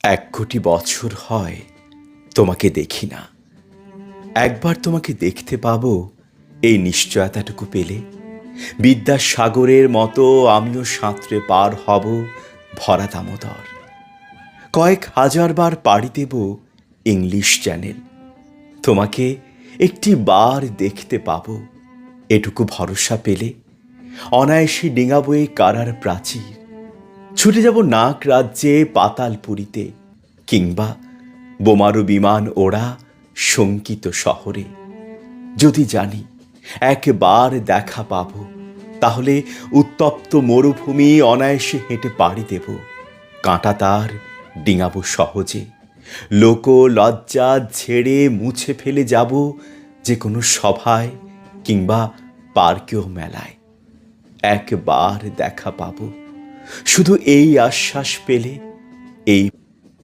1 কোটি বছর হয় তোমাকে দেখি না। একবার তোমাকে দেখতে পাবো, এই নিশ্চয়তাটুকু পেলে বিদ্যাসাগরের মতো আমিও সাঁতরে পার হব ভরা দামোদর। কয়েক হাজার বার পাড়ি দেব ইংলিশ চ্যানেল। তোমাকে একটি বার দেখতে পাবো, এটুকু ভরসা পেলে অনায়াসে ডিঙাবো এই কারার প্রাচীর। ছুটে যাব নাগ রাজ্যে পাতালপুরীতে, কিংবা বোমারু বিমান ওড়া শঙ্কিত শহরে। যদি জানি একবার দেখা পাবো, তাহলে উত্তপ্ত মরুভূমি অনায়াসে হেঁটে পাড়ি দেব। কাঁটা তার ডিঙাবো সহজে, লোক লজ্জা ঝেড়ে মুছে ফেলে যাব যে কোনো সভায় কিংবা পার্কেও মেলায়। একবার দেখা পাবো, শুধু এই আশ্বাস পেলে, এই